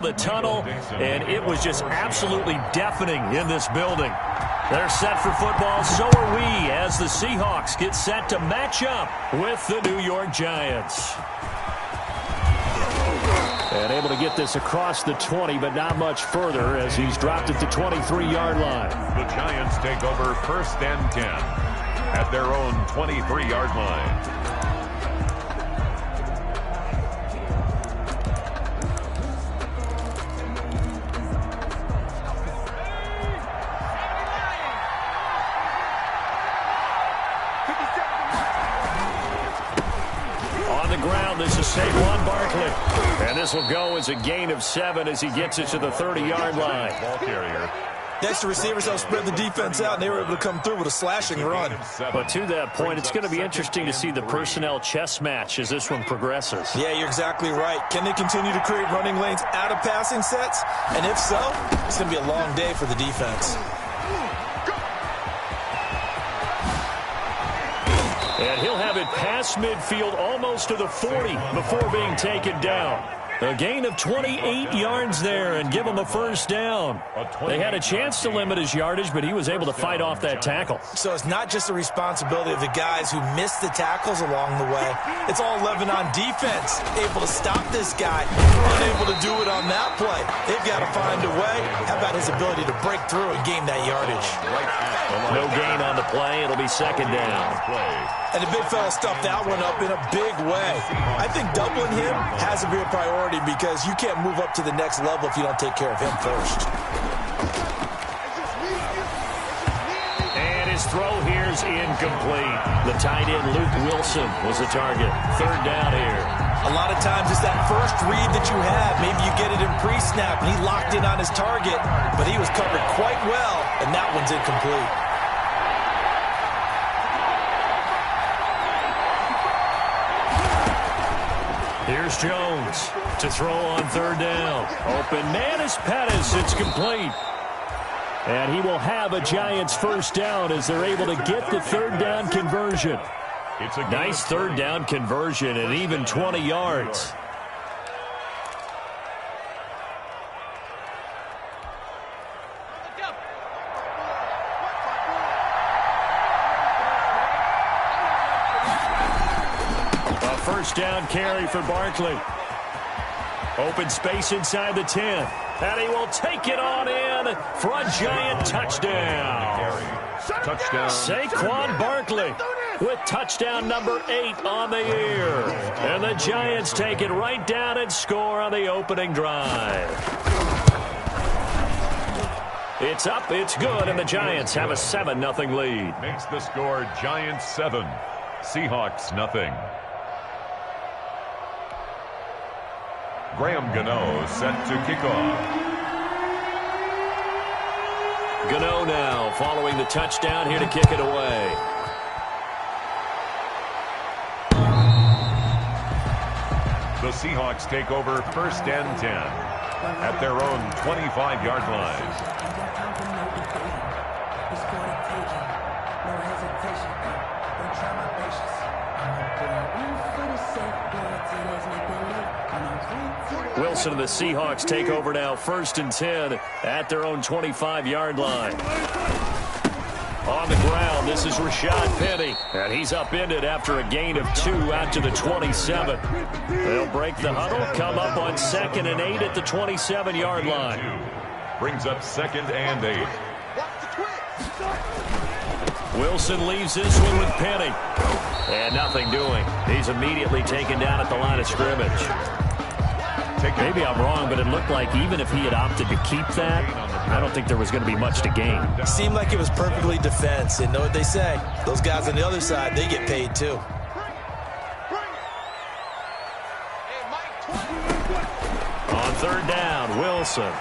The tunnel, and it was just absolutely deafening in this building. They're set for football, so are we, as the Seahawks get set to match up with the New York Giants. And able to get this across the 20, but not much further as he's dropped at the 23-yard line. The Giants take over 1st and 10 at their own 23-yard line. This is Saquon Barkley. And this will go as a gain of 7 as he gets it to the 30-yard line. Ball carrier. Next, the receivers helped spread the defense out, and they were able to come through with a slashing run. But to that point, it's going to be interesting to see the personnel chess match as this one progresses. Yeah, you're exactly right. Can they continue to create running lanes out of passing sets? And if so, it's going to be a long day for the defense. And he'll have it past midfield almost to the 40 before being taken down. A gain of 28 yards there and give him a first down. They had a chance to limit his yardage, but he was able to fight off that tackle. So it's not just the responsibility of the guys who missed the tackles along the way. It's all 11 on defense, able to stop this guy, unable to do it on that play. They've got to find a way. How about his ability to break through and gain that yardage? No gain on the play. It'll be second down. And the big fella stuffed that one up in a big way. I think doubling him has to be a priority because you can't move up to the next level if you don't take care of him first. And his throw here is incomplete. The tight end, Luke Wilson, was the target. Third down here. A lot of times it's that first read that you have. Maybe you get it in pre-snap, and he locked in on his target, but he was covered quite well, and that one's incomplete. Here's Jones to throw on third down. Open man is Pettis. It's complete. And he will have a Giants first down as they're able to get the third down conversion. It's a nice third down conversion and even 20 yards. First down carry for Barkley. Open space inside the 10. And he will take it on in for a Giant touchdown. Touchdown. Saquon Barkley with touchdown number 8 on the year. And the Giants take it right down and score on the opening drive. It's up, it's good, and the Giants have a 7-0 lead. Makes the score Giants 7, Seahawks nothing. Graham Gano set to kick off. Gano now following the touchdown here to kick it away. The Seahawks take over 1st and 10 at their own 25-yard line. Wilson and the Seahawks take over now 1st and 10 at their own 25-yard line. On the ground, this is Rashad Penny, and he's upended after a gain of 2 out to the 27. They'll break the huddle, come up on 2nd and 8 at the 27-yard line. Brings up 2nd and 8. Wilson leaves this one with Penny. And nothing doing. He's immediately taken down at the line of scrimmage. Maybe I'm wrong, but it looked like even if he had opted to keep that, I don't think there was going to be much to gain. It seemed like it was perfectly defense. And know what they say? Those guys on the other side, they get paid too. On third down, Wilson.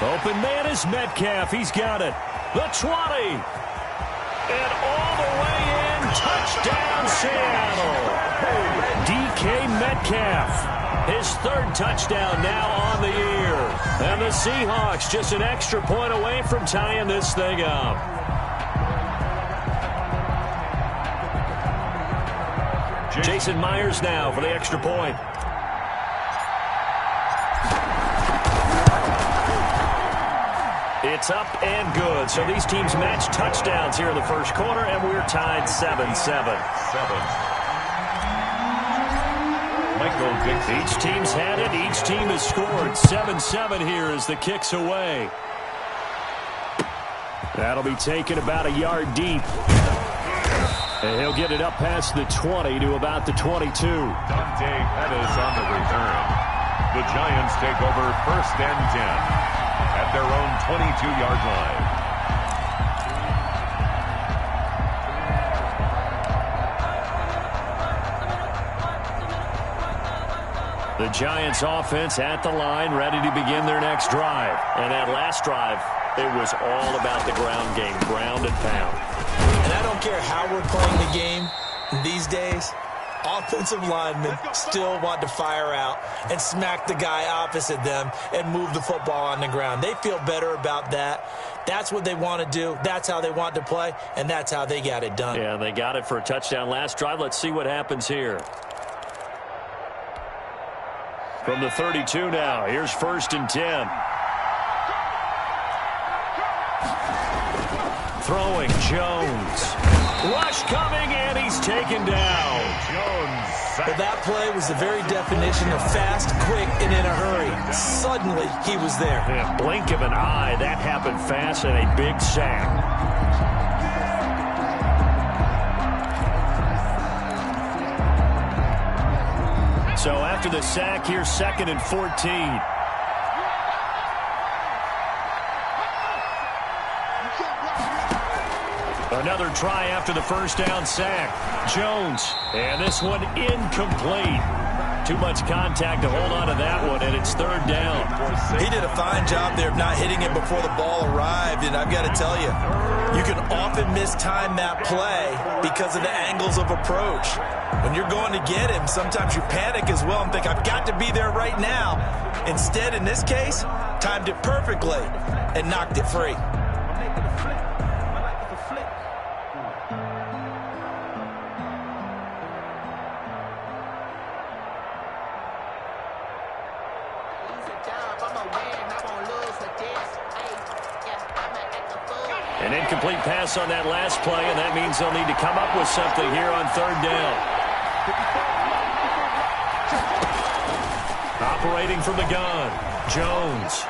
Open man is Metcalf. He's got it. The 20. And all the way in. Touchdown, Seattle. DK Metcalf. His 3rd touchdown now on the year. And the Seahawks just an extra point away from tying this thing up. Jason Myers now for the extra point. It's up and good. So these teams match touchdowns here in the first quarter, and we're tied 7-7. Each team's had it. Each team has scored. 7-7 here as the kick's away. That'll be taken about a yard deep. And he'll get it up past the 20 to about the 22. Dante Pettis on the return. The Giants take over 1st and 10 at their own 22-yard line. The Giants offense at the line, ready to begin their next drive. And that last drive, it was all about the ground game, ground and pound. And I don't care how we're playing the game these days, offensive linemen still want to fire out and smack the guy opposite them and move the football on the ground. They feel better about that. That's what they want to do. That's how they want to play, and that's how they got it done. Yeah, they got it for a touchdown last drive. Let's see what happens here. From the 32 now, here's 1st and 10. Throwing, Jones. Rush coming, and he's taken down. Well, that play was the very definition of fast, quick, and in a hurry. Suddenly, he was there. Yeah, blink of an eye, that happened fast, and a big sack. So after the sack, here's 2nd and 14. Another try after the first down sack. Jones, and this one incomplete. Too much contact to hold on to that one, and it's 3rd down. He did a fine job there of not hitting it before the ball arrived, and I've got to tell you, you can often mistime that play because of the angles of approach. When you're going to get him, sometimes you panic as well and think, I've got to be there right now. Instead, in this case, timed it perfectly and knocked it free. An incomplete pass on that last play, and that means they'll need to come up with something here on 3rd down. Operating from the gun, Jones.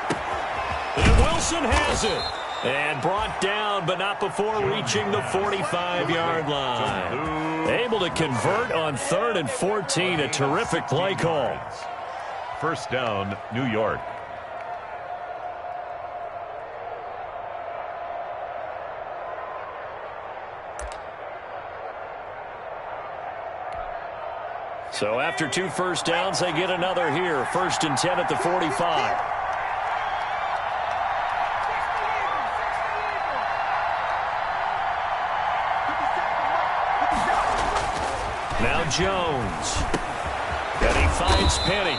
And Wilson has it. And brought down, but not before reaching the 45-yard line. Able to convert on 3rd and 14. A terrific play call. 1st down, New York. So after 2 first downs, they get another here. 1st and 10 at the 45. Now Jones. And he finds Penny.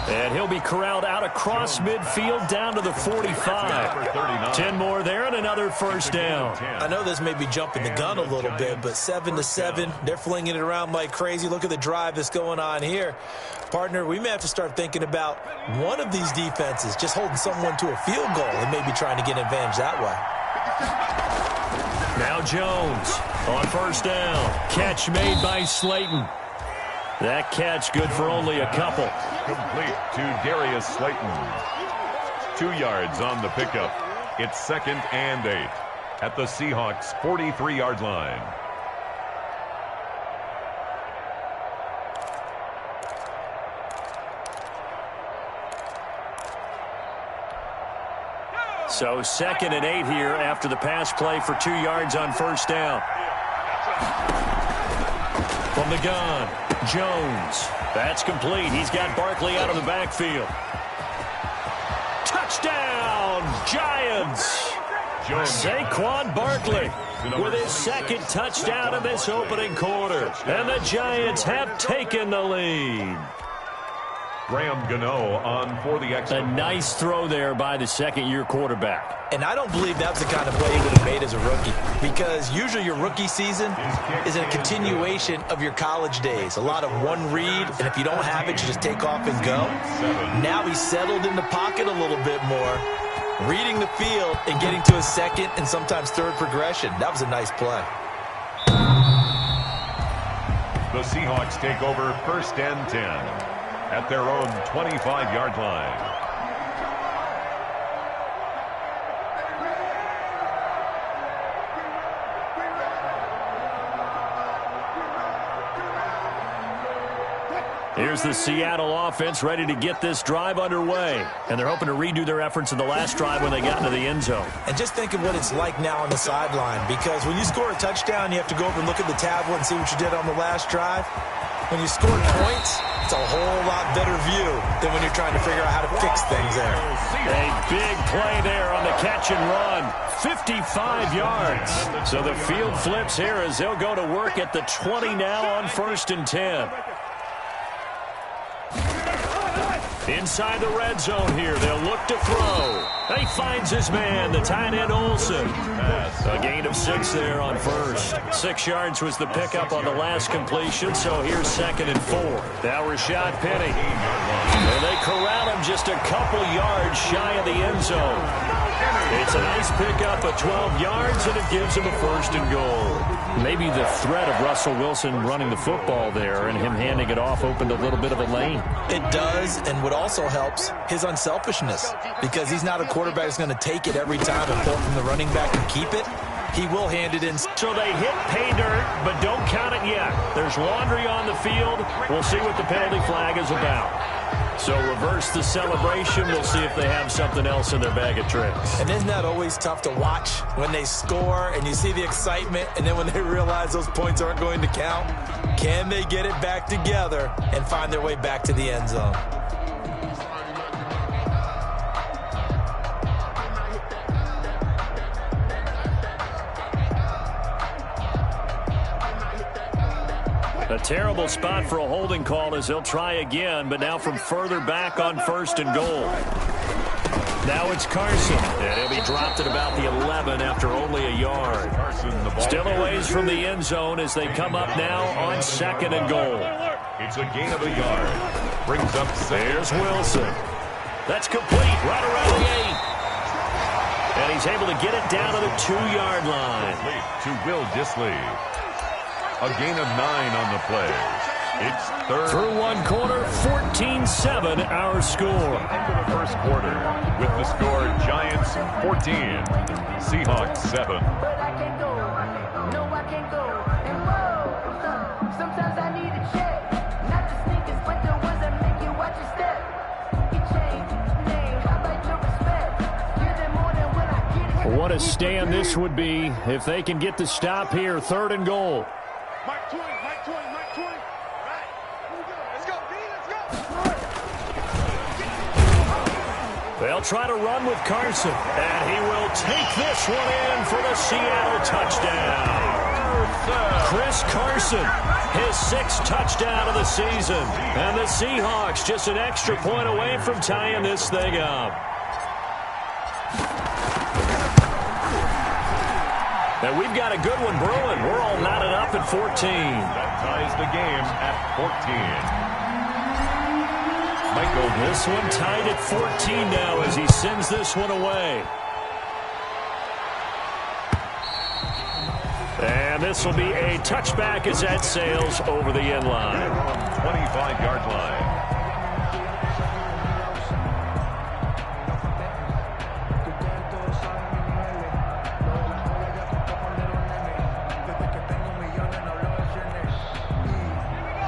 And he'll be corralled out across midfield down to the 45. 10 more there and another 1st down. I know this may be jumping the gun a little bit, but 7-7, they're flinging it around like crazy. Look at the drive that's going on here. Partner, we may have to start thinking about one of these defenses just holding someone to a field goal and maybe trying to get an advantage that way. Now Jones on 1st down. Catch made by Slayton. That catch good for only a couple. Complete to Darius Slayton. 2 yards on the pickup. It's 2nd and 8 at the Seahawks 43-yard line. So 2nd and 8 here after the pass play for 2 yards on 1st down. From the gun, Jones. That's complete. He's got Barkley out of the backfield. Touchdown, Giants. Saquon Barkley with his 2nd touchdown in this opening quarter. And the Giants have taken the lead. Graham Gano on for the extra. A nice throw there by the 2nd-year quarterback. And I don't believe that's the kind of play he would have made as a rookie, because usually your rookie season is a continuation of your college days. A lot of one read, and if you don't have it, you just take off and go. Now he's settled in the pocket a little bit more, reading the field and getting to a second and sometimes third progression. That was a nice play. The Seahawks take over 1st and 10 at their own 25-yard line. Here's the Seattle offense ready to get this drive underway. And they're hoping to redo their efforts in the last drive when they got into the end zone. And just think of what it's like now on the sideline, because when you score a touchdown, you have to go over and look at the tablet and see what you did on the last drive. When you score points, it's a whole lot better view than when you're trying to figure out how to fix things there. A big play there on the catch and run. 55 yards. So the field flips here as they'll go to work at the 20 now on 1st and 10. Inside the red zone here, they'll look to throw. He finds his man, the tight end Olsen. A gain of 6 there on first. 6 yards was the pickup on the last completion, so here's 2nd and 4. Now Rashad Penny. And they corral him just a couple yards shy of the end zone. It's a nice pickup of 12 yards, and it gives him a 1st and goal. Maybe the threat of Russell Wilson running the football there and him handing it off opened a little bit of a lane. It does, and what also helps, his unselfishness, because he's not a quarterback that's going to take it every time and pull from the running back and keep it. He will hand it in. So they hit pay dirt, but don't count it yet. There's laundry on the field. We'll see what the penalty flag is about. So reverse the celebration. We'll see if they have something else in their bag of tricks. And isn't that always tough to watch when they score and you see the excitement, and then when they realize those points aren't going to count? Can they get it back together and find their way back to the end zone? A terrible spot for a holding call as they'll try again, but now from further back on 1st and goal. Now it's Carson, and he'll be dropped at about the 11 after only a yard. Still a ways from the end zone as they come up now on 2nd and goal. It's a gain of a yard. Brings up 6. There's Wilson. That's complete right around the 8. And he's able to get it down to the 2-yard line. To Will Dissly. A gain of 9 on the play. It's 3rd. Through one quarter, 14-7 our score. Into the 1st quarter with the score Giants 14, Seahawks 7. But I can't go. No, I can't go. And whoa, sometimes I need a check. Not the sneakers, but the ones that make you watch your step. You change name, I like your respect. Give them more than when I get it. What a stand this would be if they can get the stop here. 3rd and goal. Mike 20, Mike 20, Mike 20. Right. Here we go. Let's go, D. Let's go. They'll try to run with Carson, and he will take this one in for the Seattle touchdown. Chris Carson, his 6th touchdown of the season. And the Seahawks just an extra point away from tying this thing up. And we've got a good one brewing. We're all knotted up at 14. That ties the game at 14. Michael, this one tied at 14 now as he sends this one away. And this will be a touchback as that sails over the end line. 25-yard line.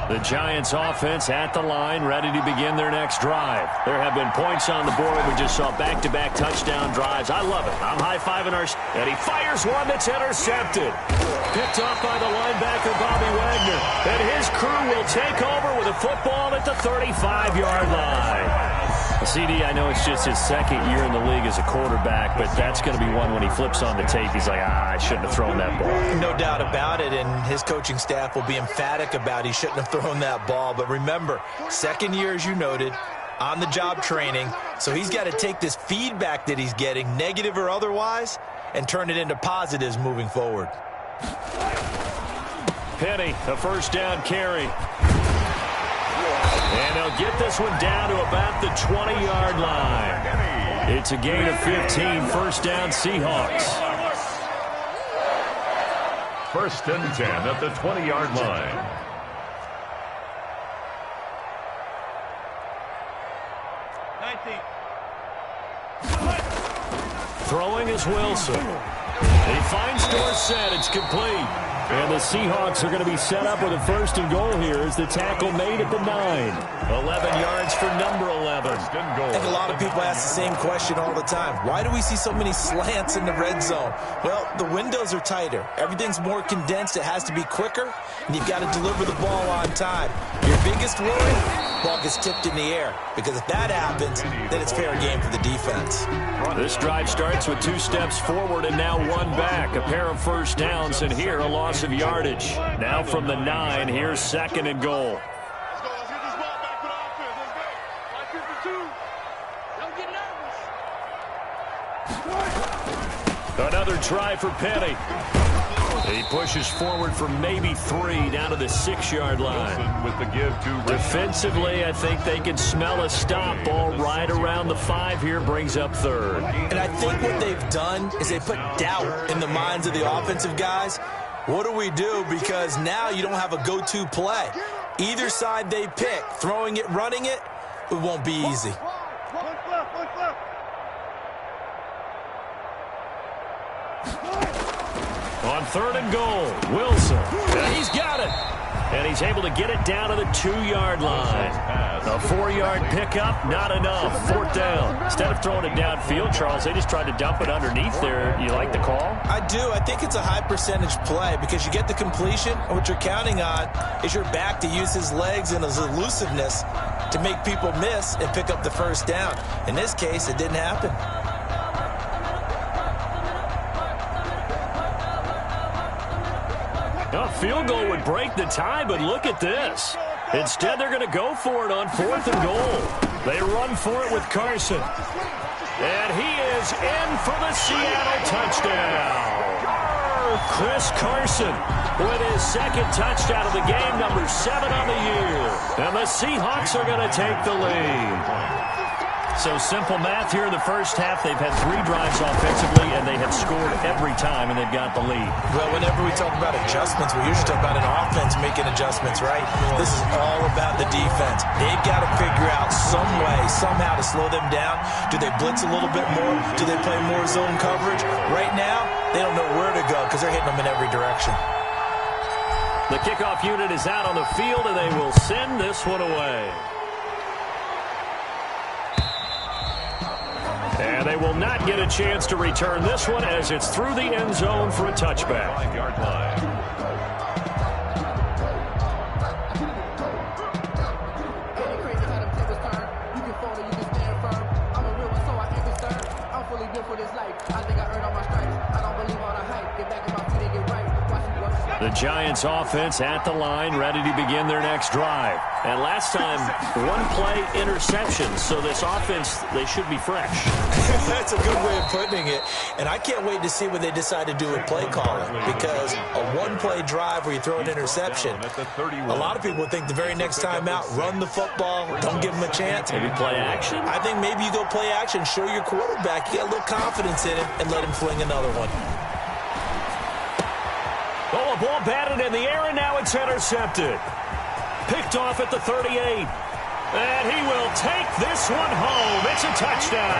The Giants offense at the line, ready to begin their next drive. There have been points on the board. We just saw back-to-back touchdown drives. I love it. I'm high-fiving our... And he fires one that's intercepted. Picked off by the linebacker, Bobby Wagner. And his crew will take over with a football at the 35-yard line. CD, I know it's just his 2nd year in the league as a quarterback, but that's going to be one when he flips on the tape. He's like, I shouldn't have thrown that ball. No doubt about it, and his coaching staff will be emphatic about he shouldn't have thrown that ball. But remember, 2nd year, as you noted, on-the-job training, so he's got to take this feedback that he's getting, negative or otherwise, and turn it into positives moving forward. Penny, a 1st down carry. And they'll get this one down to about the 20-yard line. It's a gain of 15, first down Seahawks. First and 10 at the 20-yard line. Throwing is Wilson. He finds Dorsett. It's complete. And the Seahawks are going to be set up with a first and goal here as the tackle made at the 9. 11 yards for number 11. I think a lot of people ask the same question all the time. Why do we see so many slants in the red zone? Well, the windows are tighter. Everything's more condensed. It has to be quicker, and you've got to deliver the ball on time. Your biggest worry, ball gets tipped in the air, because if that happens, then it's fair game for the defense. This drive starts with 2 steps forward and now 1 back. A pair of first downs, and here a loss of yardage. Now from the 9, here's second and goal. Let's go. Let's get this ball back for the offense. Let's go. Like 52. Don't get nervous. Another try for Penny. He pushes forward for maybe 3 down to the 6-yard line. With the give to Defensively, I think they can smell a stop. Ball right around the 5 here, brings up third. And I think what they've done is they put doubt in the minds of the offensive guys. What do we do? Because now you don't have a go-to play. Either side they pick, throwing it, running it, it won't be easy. On third and goal, Wilson. And he's got it. And he's able to get it down to the 2-yard line. A 4-yard pickup, not enough. 4th down. Instead of throwing it downfield, Charles, they just tried to dump it underneath there. You like the call? I do. I think it's a high percentage play because you get the completion, and what you're counting on is your back to use his legs and his elusiveness to make people miss and pick up the first down. In this case, it didn't happen. A field goal would break the tie, but look at this. Instead, they're going to go for it on 4th and goal. They run for it with Carson. And he is in for the Seattle touchdown. Chris Carson with his 2nd touchdown of the game, number 7 on the year. And the Seahawks are going to take the lead. So simple math here in the first half. They've had 3 drives offensively, and they have scored every time, and they've got the lead. Well, whenever we talk about adjustments, we usually talk about an offense making adjustments, right? This is all about the defense. They've got to figure out some way, somehow to slow them down. Do they blitz a little bit more? Do they play more zone coverage? Right now, they don't know where to go because they're hitting them in every direction. The kickoff unit is out on the field, and they will send this one away. And they will not get a chance to return this one as it's through the end zone for a touchback. 5-yard line. The Giants offense at the line, ready to begin their next drive. And last time, 1-play interception. So this offense, they should be fresh. That's a good way of putting it. And I can't wait to see what they decide to do with play calling. Because a 1-play drive where you throw an interception, a lot of people think the very next time out, run the football, don't give them a chance. Maybe play action. I think maybe you go play action, show your quarterback, you got a little confidence in him, and let him fling another one. Oh, a ball batted in the air, and now it's intercepted. Picked off at the 38. And he will take this one home. It's a touchdown.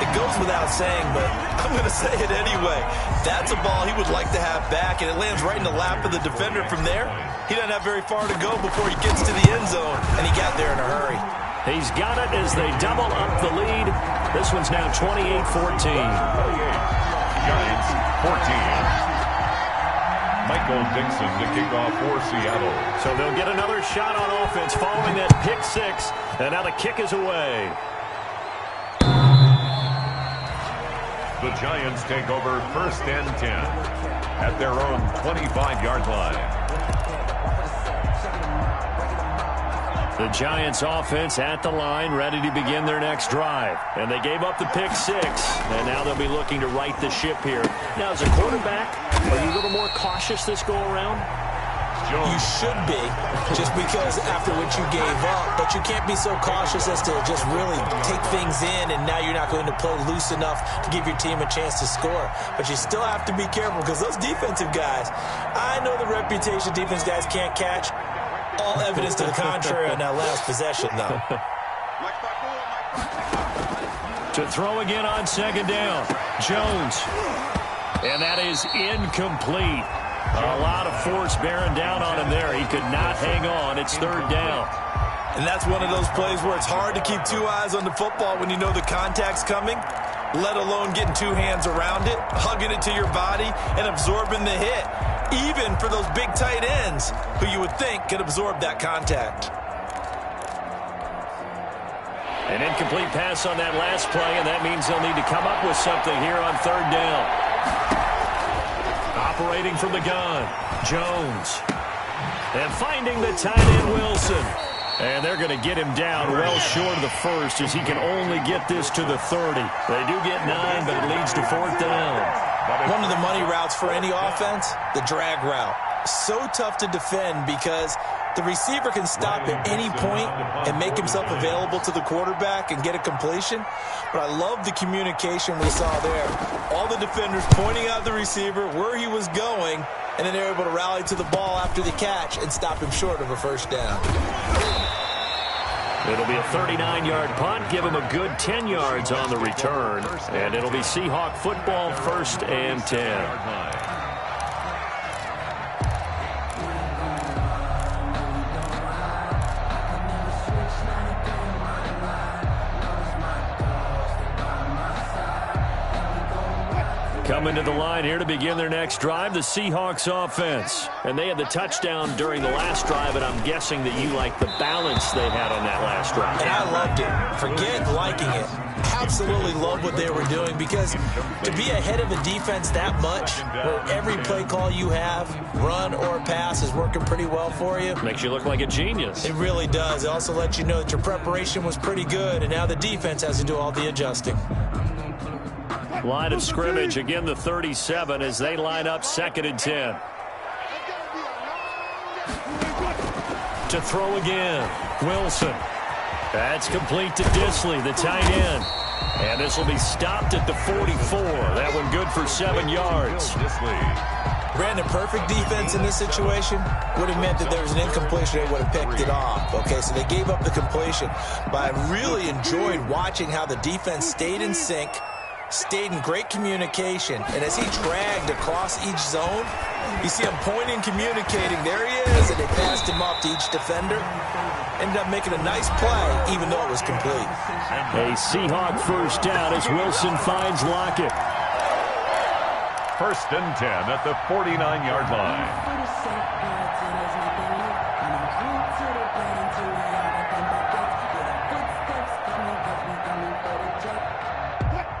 It goes without saying, but I'm going to say it anyway. That's a ball he would like to have back, and it lands right in the lap of the defender from there. He doesn't have very far to go before he gets to the end zone, and he got there in a hurry. He's got it as they double up the lead. This one's now 28-14. Giants 14. Michael Dixon to kick off for Seattle. So they'll get another shot on offense following that pick 6. And now the kick is away. The Giants take over first and 10 at their own 25-yard line. The Giants offense at the line, ready to begin their next drive. And they gave up the pick 6, and now they'll be looking to right the ship here. Now, as a quarterback, are you a little more cautious this go-around? You should be, just because after what you gave up, but you can't be so cautious as to just really take things in, and now you're not going to play loose enough to give your team a chance to score. But you still have to be careful, because those defensive guys, I know the reputation defense guys can't catch. All evidence to the contrary on that last possession, though. To throw again on second down, Jones. And that is incomplete. A lot of force bearing down on him there. He could not hang on. It's third down. And that's one of those plays where it's hard to keep two eyes on the football when you know the contact's coming, let alone getting two hands around it, hugging it to your body, and absorbing the hit, even for those big tight ends who you would think could absorb that contact. An incomplete pass on that last play, and that means they'll need to come up with something here on third down. Operating from the gun, Jones. And finding the tight end, Wilson. And they're going to get him down well short of the first, as he can only get this to the 30. They do get 9, but it leads to fourth down. One of the money routes for any offense, the drag route. So tough to defend because the receiver can stop at any point and make himself available to the quarterback and get a completion. But I love the communication we saw there. All the defenders pointing out the receiver, where he was going, and then they're able to rally to the ball after the catch and stop him short of a first down. It'll be a 39-yard punt, give him a good 10 yards on the return, and it'll be Seahawk football, 1st and 10. Coming to the line here to begin their next drive, the Seahawks offense. And they had the touchdown during the last drive, and I'm guessing that you like the balance they had on that last drive. And I loved it. Forget liking it. Absolutely love what they were doing, because to be ahead of a defense that much, where every play call you have, run or pass, is working pretty well for you. Makes you look like a genius. It really does. It also lets you know that your preparation was pretty good, and now the defense has to do all the adjusting. Line of scrimmage, again the 37 as they line up 2nd and 10. To throw again, Wilson. That's complete to Disley, the tight end. And this will be stopped at the 44. That one good for 7 yards. Brandon, perfect defense in this situation would have meant that there was an incompletion. They would have picked it off. Okay, so they gave up the completion. But I really enjoyed watching how the defense stayed in sync, stayed in great communication, and as he dragged across each zone, you see him pointing, communicating, there he is, and they passed him off to each defender. Ended up making a nice play, even though it was complete. A Seahawk first down as Wilson finds Lockett. 1st and 10 at the 49-yard line.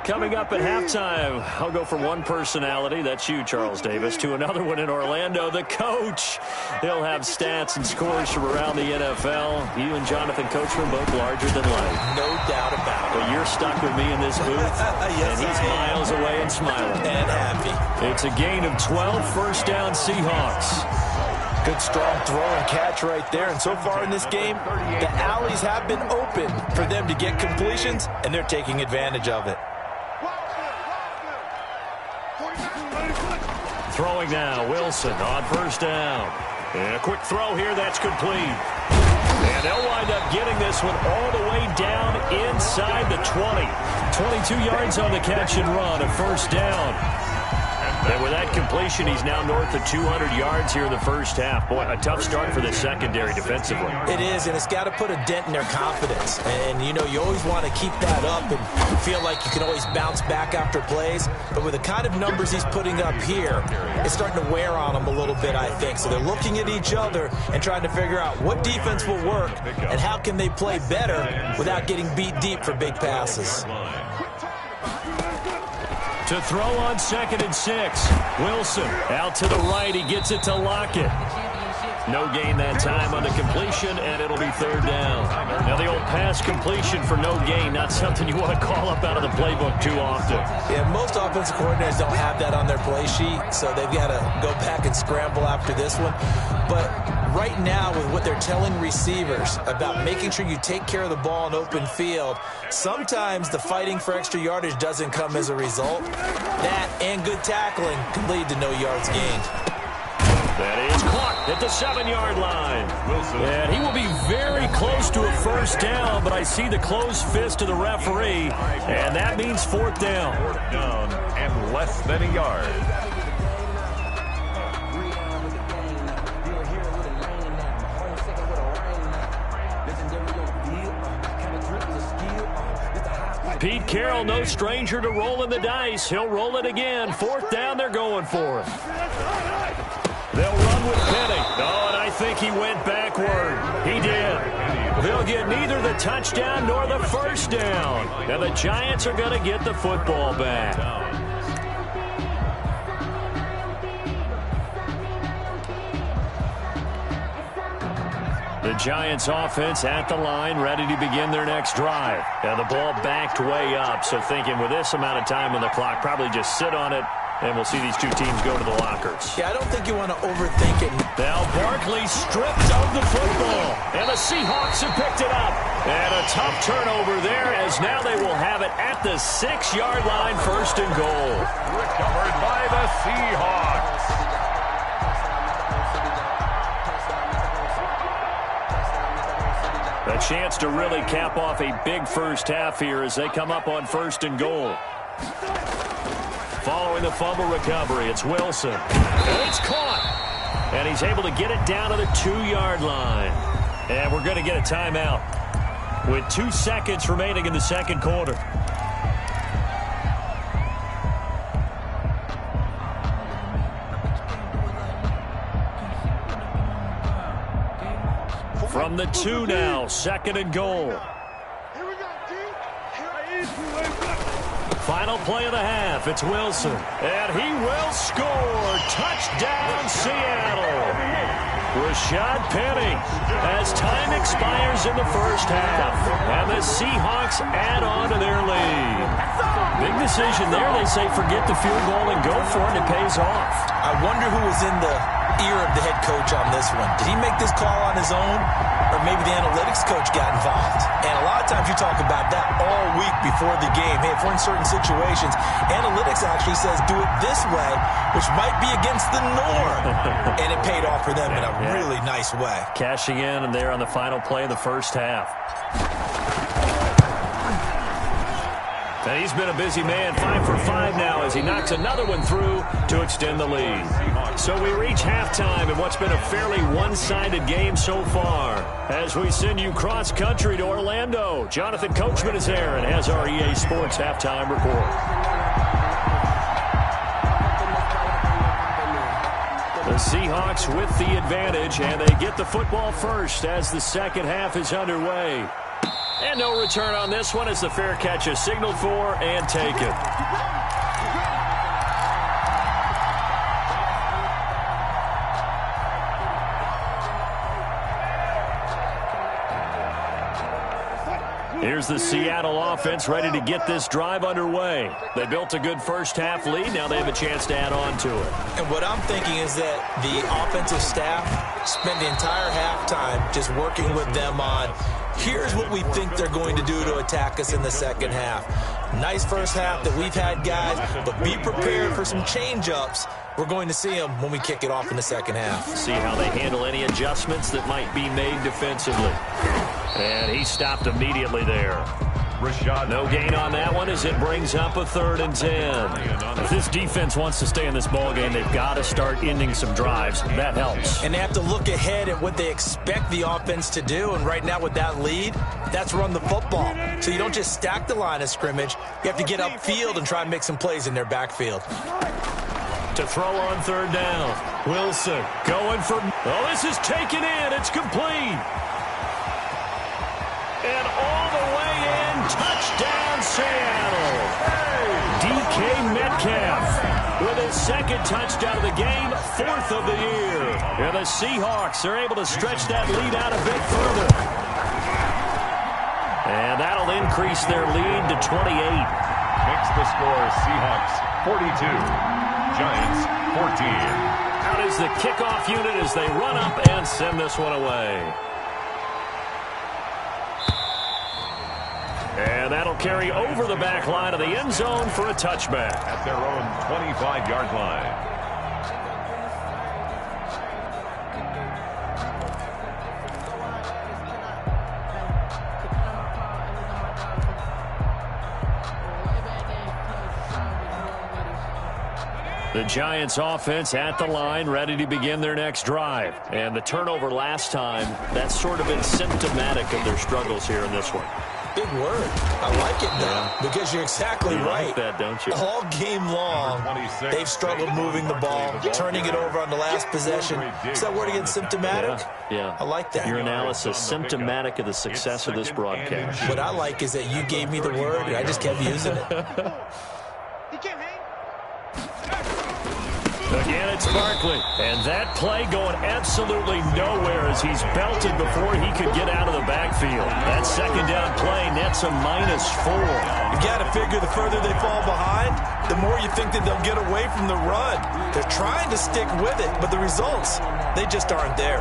Coming up at halftime, I'll go from one personality, that's you, Charles Davis, to another one in Orlando, the coach. He'll have stats and scores from around the NFL. You and Jonathan Coachman both larger than life. No doubt about it. But you're stuck with me in this booth, yes, and he's miles away and smiling. And happy. It's a gain of 12, first down Seahawks. Good strong throw and catch right there. And so far in this game, the alleys have been open for them to get completions, and they're taking advantage of it. Throwing now, Wilson on first down. And a quick throw here, that's complete. And they'll wind up getting this one all the way down inside the 20. 22 yards on the catch and run, a first down. And with that completion, he's now north of 200 yards here in the first half. Boy, a tough start for the secondary defensively. It is, and it's got to put a dent in their confidence. And, you know, you always want to keep that up and feel like you can always bounce back after plays. But with the kind of numbers he's putting up here, it's starting to wear on them a little bit, I think. So they're looking at each other and trying to figure out what defense will work and how can they play better without getting beat deep for big passes. To throw on 2nd and 6. Wilson out to the right. He gets it to Lockett. No gain that time on the completion, and it'll be third down. Now, the old pass completion for no gain, not something you want to call up out of the playbook too often. Yeah, most offensive coordinators don't have that on their play sheet, so they've got to go back and scramble after this one. But right now, with what they're telling receivers about making sure you take care of the ball in open field, sometimes the fighting for extra yardage doesn't come as a result. That and good tackling can lead to no yards gained. That is caught at the 7-yard line. Wilson. And he will be very close to a first down, but I see the closed fist of the referee, and that means fourth down. Fourth down and less than a yard. Pete Carroll, no stranger to rolling the dice. He'll roll it again. Fourth down, they're going for it. They'll run with Penny. Oh, and I think he went backward. He did. They'll get neither the touchdown nor the first down. And the Giants are going to get the football back. The Giants offense at the line, ready to begin their next drive. Now the ball backed way up, so thinking with this amount of time on the clock, probably just sit on it, and we'll see these two teams go to the lockers. Yeah, I don't think you want to overthink it. Now Barkley stripped of the football, and the Seahawks have picked it up. And a tough turnover there, as now they will have it at the 6-yard line, first and goal. Recovered by the Seahawks. A chance to really cap off a big first half here as they come up on first and goal. Following the fumble recovery, it's Wilson. And it's caught. And he's able to get it down to the 2-yard line. And we're going to get a timeout with 2 seconds remaining in the second quarter. From the 2 now, second and goal. Final play of the half, it's Wilson. And he will score. Touchdown, Seattle. Rashad Penny as time expires in the first half. And the Seahawks add on to their lead. Big decision there. They say forget the field goal and go for it. It pays off. I wonder who was in the ear of the head coach on this one. Did he make this call on his own? Or maybe the analytics coach got involved. And a lot of times you talk about that all week before the game. Hey, if we're in certain situations, analytics actually says do it this way, which might be against the norm. And it paid off for them in a really nice way. Cashing in, and they're on the final play of the first half. And he's been a busy man, 5 for 5 now as he knocks another one through to extend the lead. So we reach halftime in what's been a fairly one-sided game so far. As we send you cross-country to Orlando, Jonathan Coachman is there and has our EA Sports halftime report. The Seahawks with the advantage, and they get the football first as the second half is underway. And no return on this one as the fair catch is signaled for and taken. Here's the Seattle offense ready to get this drive underway. They built a good first half lead. Now they have a chance to add on to it. And what I'm thinking is that the offensive staff spent the entire halftime just working with them on here's what we think they're going to do to attack us in the second half. Nice first half that we've had, guys, but be prepared for some change-ups. We're going to see them when we kick it off in the second half. See how they handle any adjustments that might be made defensively. And he stopped immediately there. Rashad. No gain on that one as it brings up a 3rd and 10. If this defense wants to stay in this ballgame, they've got to start ending some drives. That helps. And they have to look ahead at what they expect the offense to do. And right now with that lead, that's run the football. So you don't just stack the line of scrimmage. You have to get upfield and try and make some plays in their backfield. To throw on 3rd down. Wilson going for... Oh, this is taken in. It's complete. And all the way in, touchdown Seattle. DK Metcalf with his second touchdown of the game, 4th of the year. And the Seahawks are able to stretch that lead out a bit further. And that'll increase their lead to 28. Makes the score Seahawks 42, Giants 14. Out is the kickoff unit as they run up and send this one away. And that'll carry over the back line of the end zone for a touchback. At their own 25-yard line. The Giants offense at the line, ready to begin their next drive. And the turnover last time, that's sort of been symptomatic of their struggles here in this one. Big word. I like it now because you're exactly right. Like that, don't you? All game long, they've struggled moving the ball, turning it over on the last possession. Is that word again, symptomatic? Yeah. I like that. Your analysis, symptomatic of the success of this broadcast. What I like is that you gave me the word and I just kept using it. Again, it's Barkley. And that play going absolutely nowhere as he's belted before he could get out of the backfield. That second down play nets a -4. You got to figure the further they fall behind, the more you think that they'll get away from the run. They're trying to stick with it, but the results, they just aren't there.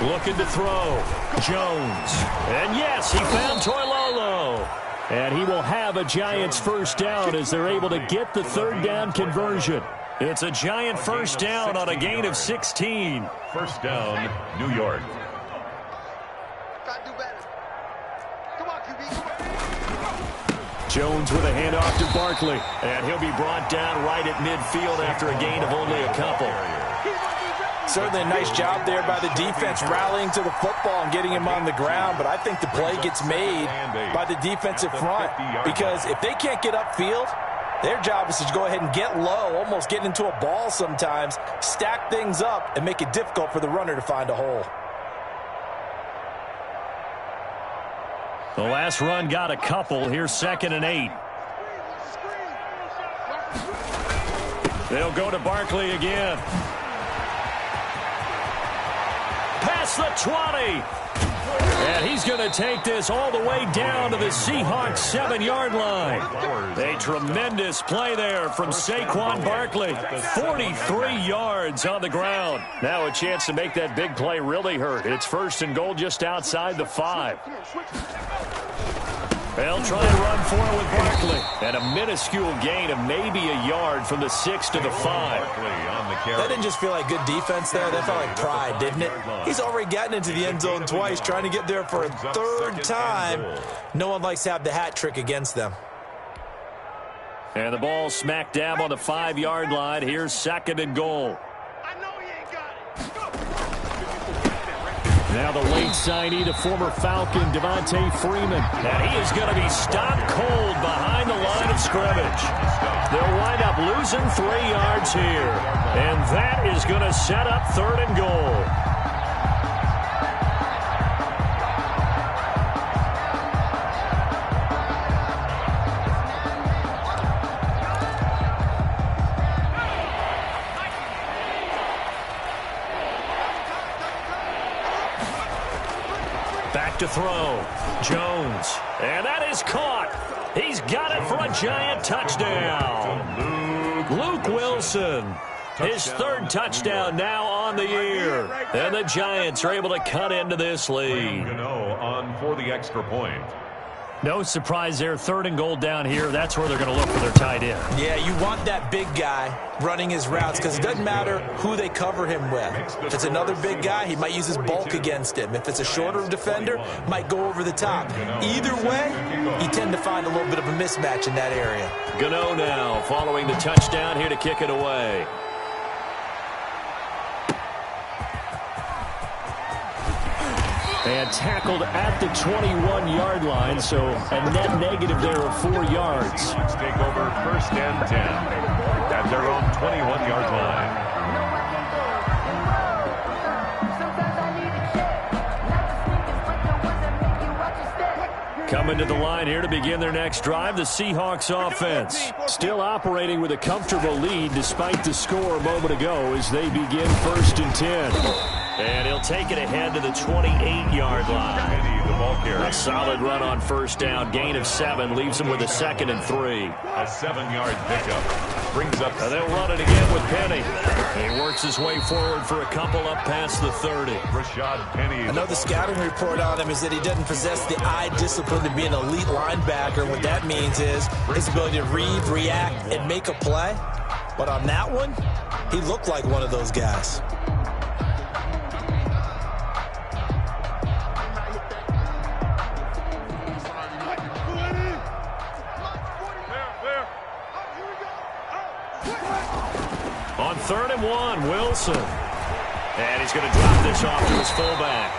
Looking to throw. Jones. And yes, he found Toilolo. And he will have a Giants first down as they're able to get the third down conversion. It's a Giant first down on a gain of 16. First down, New York. Jones with a handoff to Barkley. And he'll be brought down right at midfield after a gain of only a couple. Certainly a nice job there by the defense rallying to the football and getting him on the ground, but I think the play gets made by the defensive front because if they can't get upfield, their job is to go ahead and get low, almost get into a ball sometimes, stack things up, and make it difficult for the runner to find a hole. The last run got a couple. Here's 2nd and 8. They'll go to Barkley again. Past the 20. And he's going to take this all the way down to the Seahawks 7-yard line. A tremendous play there from Saquon Barkley. 43 yards on the ground. Now a chance to make that big play really hurt. It's 1st and goal just outside the 5. They'll try and run for it with Barkley. And a minuscule gain of maybe a yard from the 6 to the 5. That didn't just feel like good defense there. That felt like pride, didn't it? He's already gotten into the end zone twice, trying to get there for a 3rd time. No one likes to have the hat trick against them. And the ball smack dab on the 5-yard line. Here's 2nd and goal. Now the late signee, the former Falcon, Devontae Freeman. And he is going to be stopped cold behind the line of scrimmage. They'll wind up losing 3 yards here. And that is going to set up 3rd and goal. To throw. Jones. And that is caught. He's got it for a Giant touchdown. Luke Wilson. His 3rd touchdown now on the year. And the Giants are able to cut into this lead. On for the extra point. No surprise there. 3rd and goal down here. That's where they're going to look for their tight end. Yeah, you want that big guy running his routes because it doesn't matter who they cover him with. If it's another big guy, he might use his bulk against him. If it's a shorter defender, might go over the top. Either way, you tend to find a little bit of a mismatch in that area. Gano now following the touchdown here to kick it away. And tackled at the 21-yard line, so a net negative there of 4 yards. Take over 1st and 10 at their own 21-yard line. Sometimes I need a check. Coming to the line here to begin their next drive, the Seahawks offense. Still operating with a comfortable lead despite the score a moment ago as they begin 1st and 10. And he'll take it ahead to the 28-yard line. A solid run on 1st down. Gain of 7 leaves him with a 2nd and 3. A 7-yard pickup brings up. And they'll run it again with Penny. He works his way forward for a couple up past the 30. Rashad Penny. I know the scouting report on him is that he doesn't possess the eye discipline to be an elite linebacker. What that means is his ability to read, react, and make a play. But on that one, he looked like one of those guys. On 3rd and 1, Wilson. And he's going to drop this off to his fullback.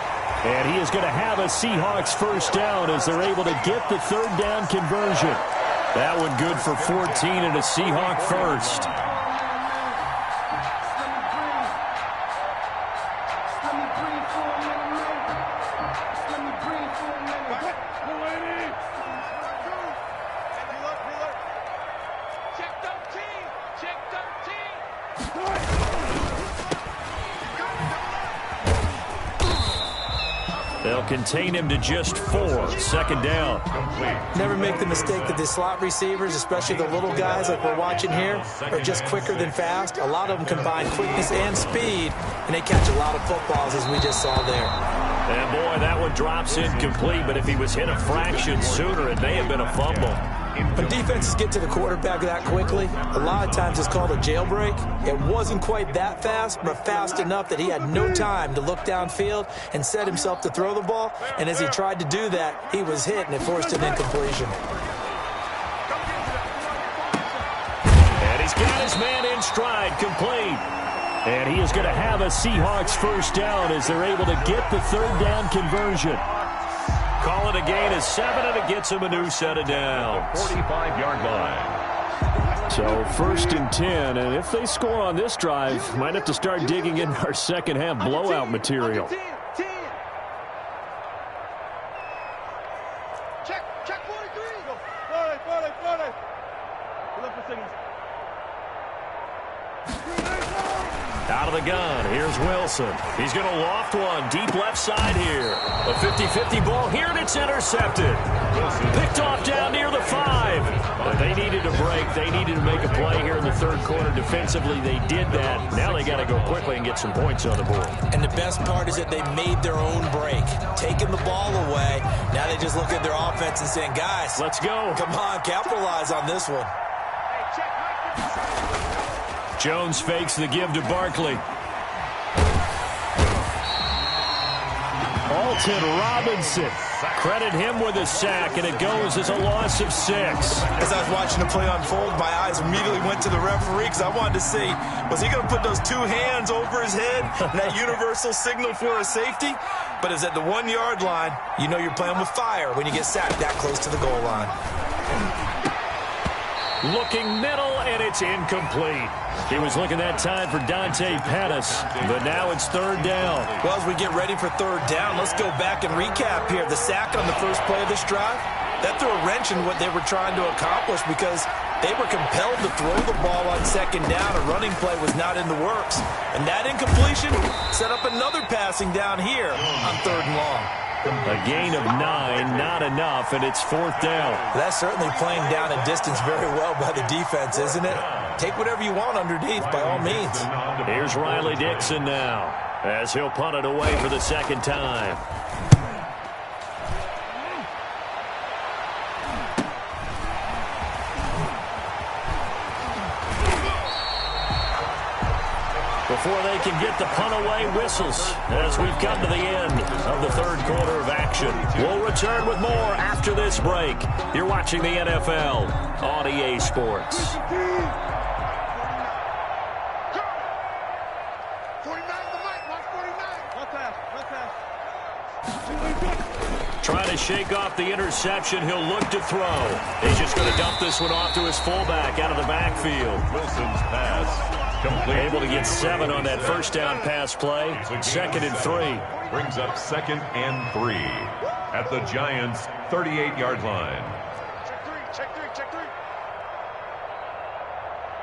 And he is going to have a Seahawks 1st down as they're able to get the 3rd down conversion. That one good for 14 and a Seahawk 1st. They'll contain him to just 4. 2nd down. Never make the mistake that the slot receivers, especially the little guys like we're watching here, are just quicker than fast. A lot of them combine quickness and speed, and they catch a lot of footballs, as we just saw there. And, boy, that one drops incomplete, but if he was hit a fraction sooner, it may have been a fumble. When defenses get to the quarterback that quickly, a lot of times it's called a jailbreak. It wasn't quite that fast, but fast enough that he had no time to look downfield and set himself to throw the ball. And as he tried to do that, he was hit, and it forced an incompletion. And he's got his man in stride, complete. And he is going to have a Seahawks 1st down as they're able to get the 3rd down conversion. Call it a gain of 7, and it gets him a new set of downs. 45-yard line. So 1st and 10, and if they score on this drive, might have to start digging in our second-half blowout material. Check 43. Go. 40. Look for signals. Out of the gun, here's Wilson. He's going to loft one, deep left side here. A 50-50 ball here, and it's intercepted. Picked off down near the 5. But they needed a break. They needed to make a play here in the 3rd quarter. Defensively, they did that. Now they got to go quickly and get some points on the board. And the best part is that they made their own break, taking the ball away. Now they just look at their offense and saying, guys, let's go. Come on, capitalize on this one. Jones fakes the give to Barkley. Alton Robinson. Credit him with a sack, and it goes as a loss of 6. As I was watching the play unfold, my eyes immediately went to the referee because I wanted to see, was he going to put those 2 hands over his head and that universal signal for a safety? But it's at the 1-yard line. You know you're playing with fire when you get sacked that close to the goal line. Looking middle, and it's incomplete. He was looking that time for Dante Pettis, but now it's 3rd down. Well, as we get ready for 3rd down, let's go back and recap here. The sack on the first play of this drive, that threw a wrench in what they were trying to accomplish because they were compelled to throw the ball on 2nd down. A running play was not in the works. And that incompletion set up another passing down here on 3rd and long. A gain of 9, not enough, and it's 4th down. That's certainly playing down a distance very well by the defense, isn't it? Take whatever you want underneath, by all means. Here's Riley Dixon now, as he'll punt it away for the 2nd time. Before they can get the punt away, whistles as we've come to the end of the 3rd quarter of action. We'll return with more after this break. You're watching the NFL on EA Sports. 49 the mic, 149. Trying to shake off the interception. He'll look to throw. He's just going to dump this one off to his fullback out of the backfield. Wilson's pass. Complete. Able to get 7 on that 1st down pass play. 2nd and 3. Brings up 2nd and 3. at the Giants' 38-yard line. Check three, check three, check three.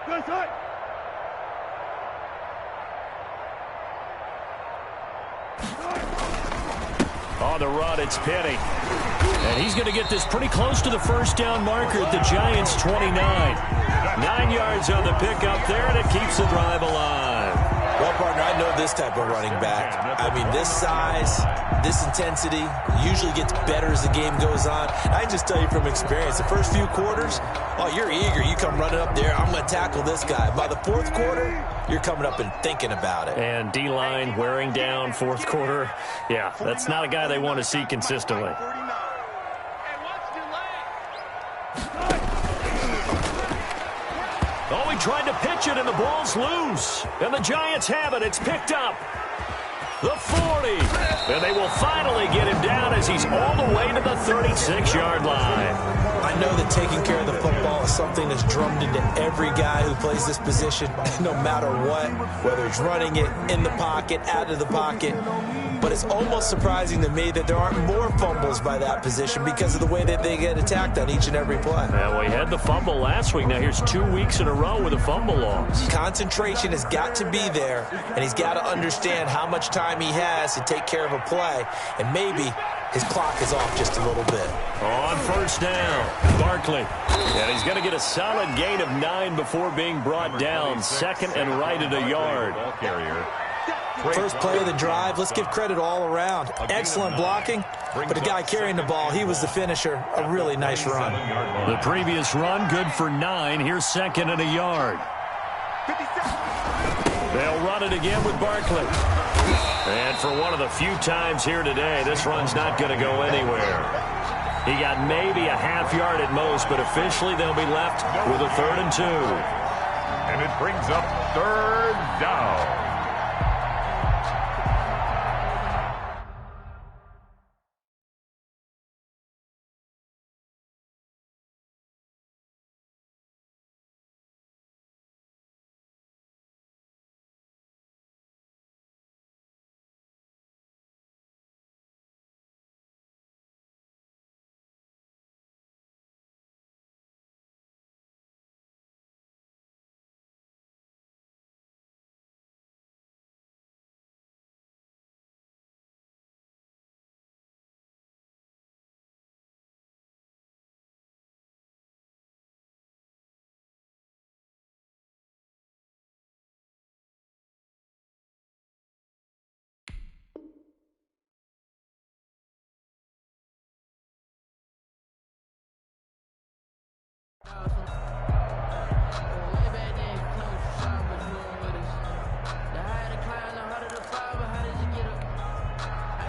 Good side. On the run, it's Penny. And he's going to get this pretty close to the first down marker at the Giants' 29. 9 yards on the pickup there, and it keeps the drive alive. Well, partner, I know this type of running back. I mean, this size, this intensity usually gets better as the game goes on. I can just tell you from experience, the first few quarters, oh, you're eager. You come running up there, I'm going to tackle this guy. By the fourth quarter, you're coming up and thinking about it. And D-line wearing down fourth quarter. Yeah, that's not a guy they want to see consistently. Oh, he tried to pitch it, and the ball's loose. And the Giants have it. It's picked up. The 40. And they will finally get him down as he's all the way to the 36-yard line. I know that taking care of the football is something that's drummed into every guy who plays this position, no matter what, whether it's running it, in the pocket, out of the pocket. But it's almost surprising to me that there aren't more fumbles by that position because of the way that they get attacked on each and every play. Yeah, well, he had the fumble last week. Now here's 2 weeks in a row with a fumble loss. Concentration has got to be there, and he's got to understand how much time he has to take care of a play, and maybe his clock is off just a little bit. On first down, Barkley. And he's going to get a solid gain of 9 before being brought down. Second and right at a yard. Ball carrier. First play of the drive, let's give credit all around. Excellent blocking, but the guy carrying the ball, he was the finisher. A really nice run. The previous run, good for 9. Here's second and a yard. They'll run it again with Barkley. And for one of the few times here today, this run's not going to go anywhere. He got maybe a half yard at most, but officially they'll be left with a 3rd and 2. And it brings up 3rd down.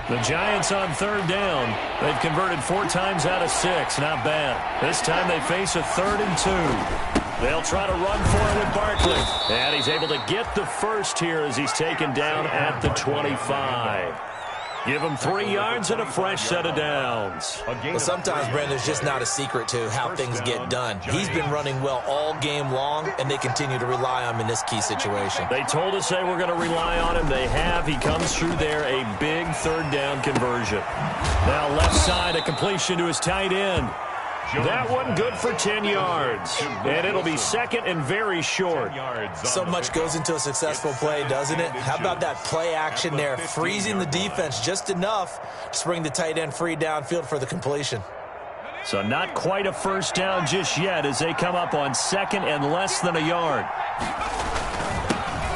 The Giants on 3rd down. They've converted 4 times out of 6. Not bad. This time they face a 3rd and 2. They'll try to run for it with Barkley. And he's able to get the first here as he's taken down at the 25. Give him 3 yards and a fresh set of downs. Well, sometimes, Brandon, there's just not a secret to how things get done. He's been running well all game long, and they continue to rely on him in this key situation. They told us they were going to rely on him. They have. He comes through there, a big 3rd down conversion. Now left side, a completion to his tight end. That one good for 10 yards. And it'll be second and very short. So much goes into a successful play, doesn't it? How about that play action there, freezing the defense just enough to bring the tight end free downfield for the completion. So not quite a first down just yet as they come up on 2nd and less than a yard.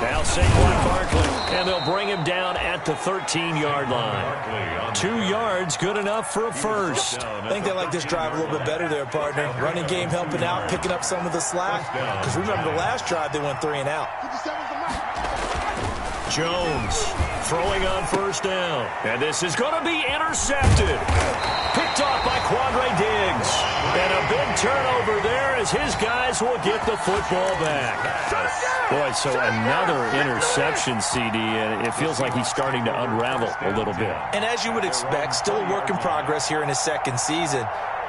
Now Saquon Barkley, and they'll bring him down at the 13-yard line. 2 yards, good enough for a first. I think they like this drive a little bit better there, partner. Running game helping out, picking up some of the slack. Because remember the last drive, they went 3 and out. Jones throwing on first down. And this is going to be intercepted. Picked off by Quandre Diggs. And a big turnover there as his guys will get the football back. Boy, so another interception, CD, and it feels like he's starting to unravel a little bit. And as you would expect, still a work in progress here in his 2nd season.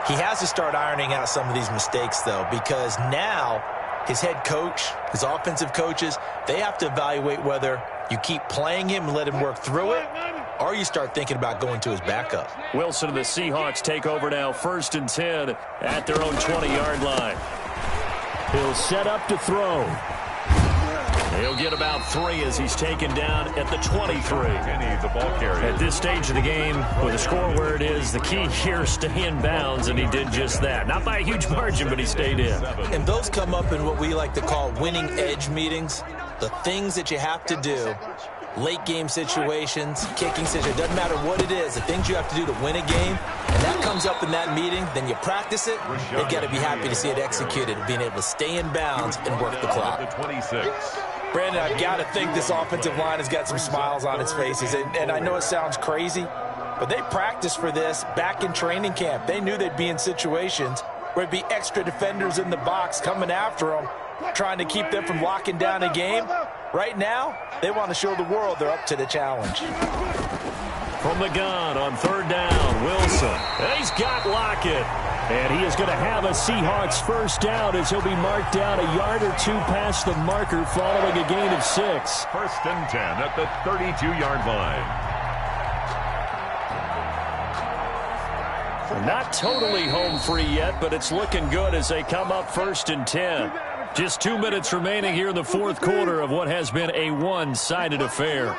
He has to start ironing out some of these mistakes, though, because now his head coach, his offensive coaches, they have to evaluate whether you keep playing him and let him work through it, or you start thinking about going to his backup. Wilson and the Seahawks take over now, 1st and 10 at their own 20-yard line. He'll set up to throw. He'll get about 3 as he's taken down at the 23. Penny, the ball carrier. At this stage of the game, with the score where it is, the key here is stay in bounds, and he did just that. Not by a huge margin, but he stayed in. And those come up in what we like to call winning edge meetings. The things that you have to do, late game situations, kicking situations, doesn't matter what it is, the things you have to do to win a game, and that comes up in that meeting, then you practice it, they've got to be happy to see it executed, being able to stay in bounds and work the clock. The 26. Brandon, I've got to think this offensive line has got some smiles on its faces. And I know it sounds crazy, but they practiced for this back in training camp. They knew they'd be in situations where it'd be extra defenders in the box coming after them, trying to keep them from locking down a game. Right now, they want to show the world they're up to the challenge. From the gun on 3rd down, Wilson. And he's got Lockett. And he is going to have a Seahawks first down as he'll be marked down a yard or 2 past the marker following a gain of 6. 1st and 10 at the 32-yard line. Not totally home free yet, but it's looking good as they come up 1st and 10. Just 2 minutes remaining here in the 4th quarter of what has been a one-sided affair.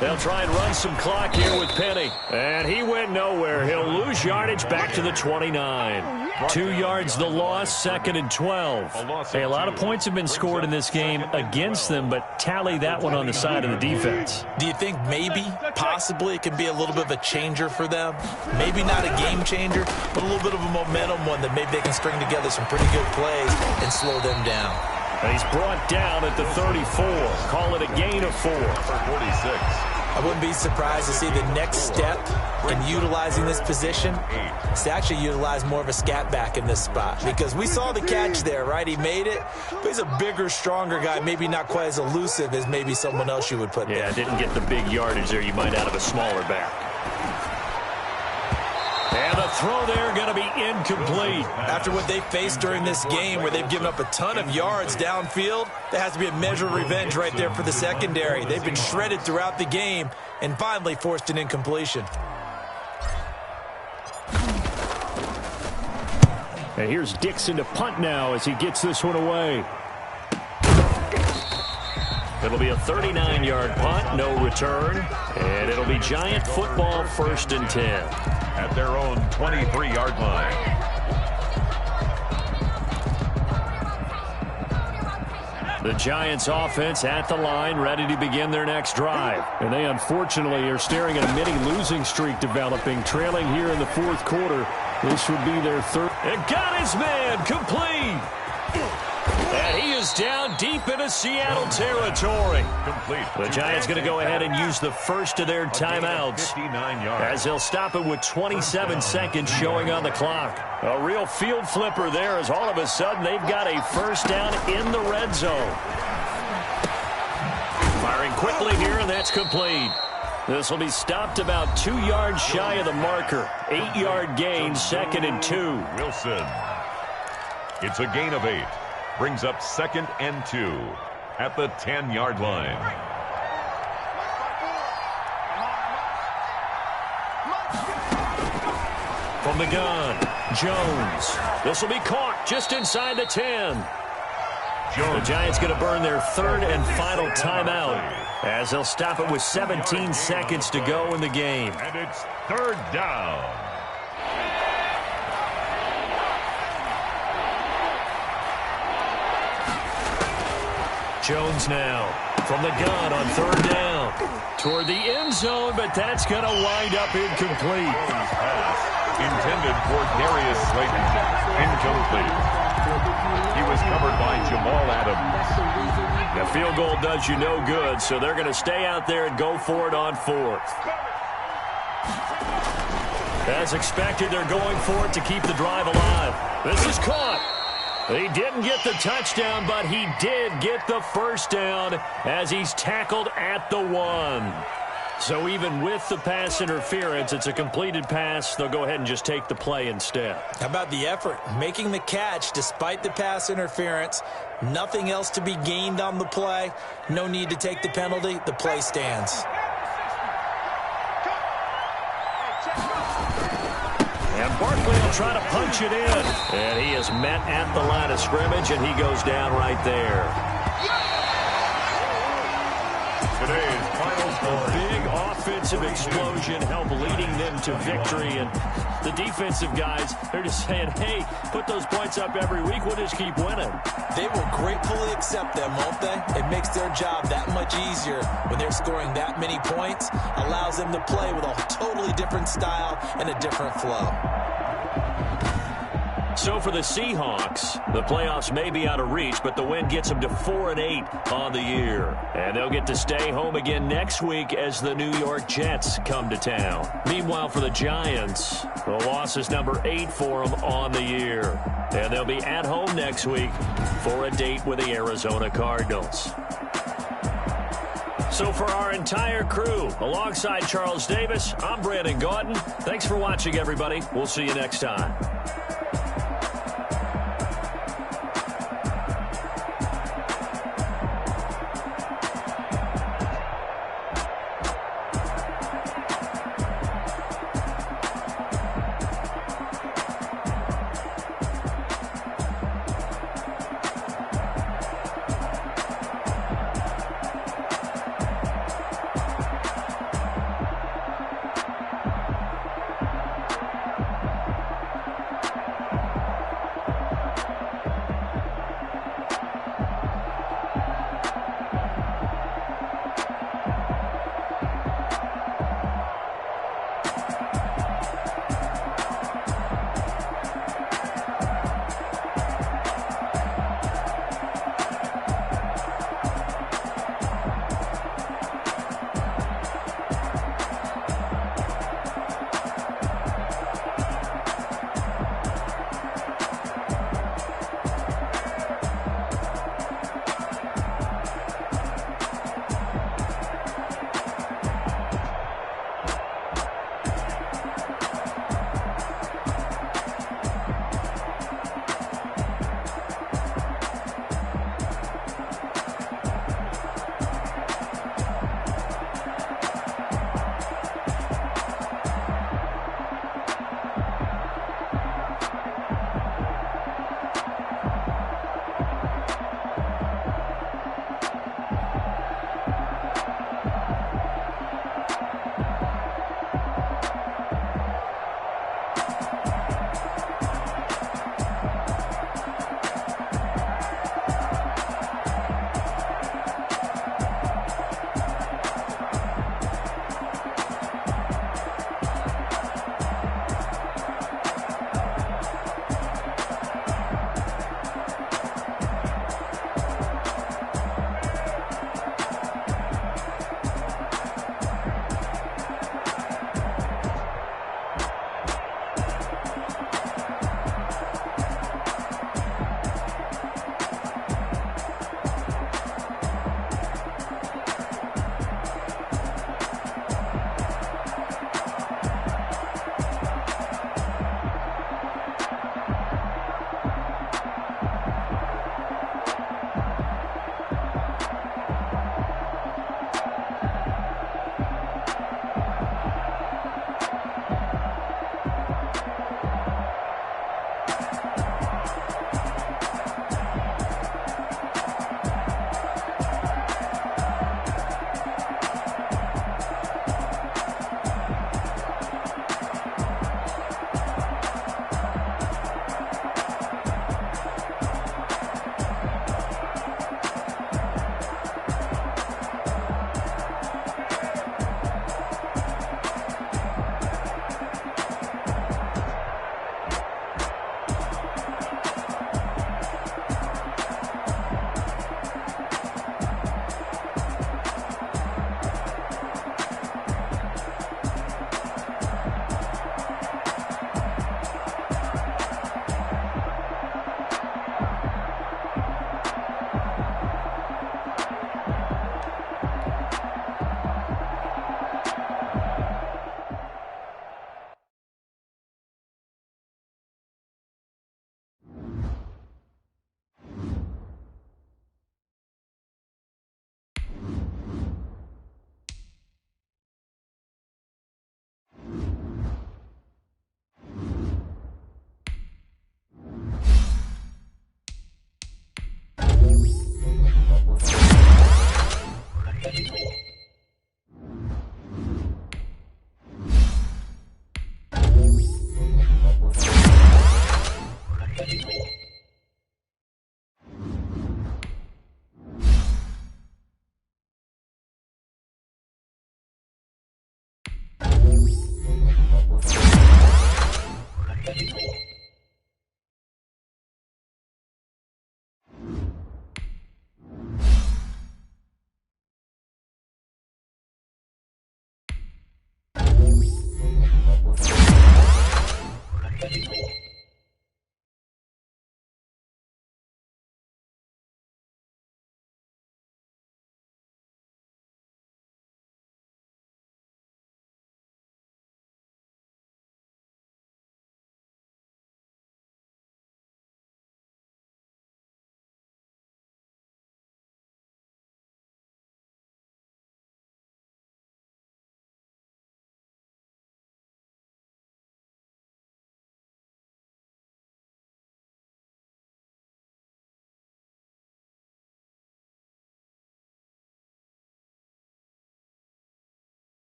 They'll try and run some clock here with Penny. And he went nowhere. He'll lose yardage back to the 29. 2 yards the loss, 2nd and 12. Hey, a lot of points have been scored in this game against them, but tally that one on the side of the defense. Do you think maybe, possibly, it can be a little bit of a changer for them? Maybe not a game changer, but a little bit of a momentum one that maybe they can string together some pretty good plays and slow them down. And he's brought down at the 34. Call it a gain of 4. For 46. I wouldn't be surprised to see the next step in utilizing this position is to actually utilize more of a scat back in this spot. Because we saw the catch there, right? He made it, but he's a bigger, stronger guy, maybe not quite as elusive as maybe someone else you would put there. Yeah, didn't get the big yardage there you might out of a smaller back. And the throw there going to be incomplete. After what they faced during this game where they've given up a ton of yards downfield, there has to be a measure of revenge right there for the secondary. They've been shredded throughout the game and finally forced an incompletion. And here's Dixon to punt now as he gets this one away. It'll be a 39-yard punt, no return. And it'll be Giant football, 1st and 10. At their own 23-yard line. The Giants offense at the line, ready to begin their next drive. And they unfortunately are staring at a mini losing streak developing, trailing here in the 4th quarter. This would be their 3rd. And got his man complete. And he is down deep into Seattle territory. Complete. The Giants going to go ahead and use the first of their timeouts 59 yards. as they'll stop it with 27 seconds showing on the clock. A real field flipper there as all of a sudden they've got a first down in the red zone. Firing quickly here, and that's complete. This will be stopped about 2 yards shy of the marker. 8-yard gain, 2nd and 2. Wilson. It's a gain of 8. Brings up 2nd and 2 at the 10-yard line. From the gun, Jones. This will be caught just inside the 10. The Giants going to burn their 3rd and final timeout as they'll stop it with 17 seconds to go in the game. And it's 3rd down. Jones now from the gun on 3rd down. Toward the end zone, but that's going to wind up incomplete. Pass intended for Darius Slayton. Incomplete. He was covered by Jamal Adams. The field goal does you no good, so they're going to stay out there and go for it on 4th. As expected, they're going for it to keep the drive alive. This is caught. He didn't get the touchdown, but he did get the first down as he's tackled at the 1. So even with the pass interference, it's a completed pass. They'll go ahead and just take the play instead. How about the effort? Making the catch despite the pass interference. Nothing else to be gained on the play. No need to take the penalty. The play stands. And Barkley will try to punch it in. And he is met at the line of scrimmage, and he goes down right there. Today's final score. Big offensive explosion help leading them to victory. And the defensive guys, they're just saying, hey, put those points up every week. We'll just keep winning. They will gratefully accept them, won't they? It makes their job that much easier when they're scoring that many points. Allows them to play with a totally different style and a different flow. So for the Seahawks, the playoffs may be out of reach, but the win gets them to 4-8 on the year. And they'll get to stay home again next week as the New York Jets come to town. Meanwhile, for the Giants, the loss is number 8 for them on the year. And they'll be at home next week for a date with the Arizona Cardinals. So for our entire crew, alongside Charles Davis, I'm Brandon Gaudin. Thanks for watching, everybody. We'll see you next time.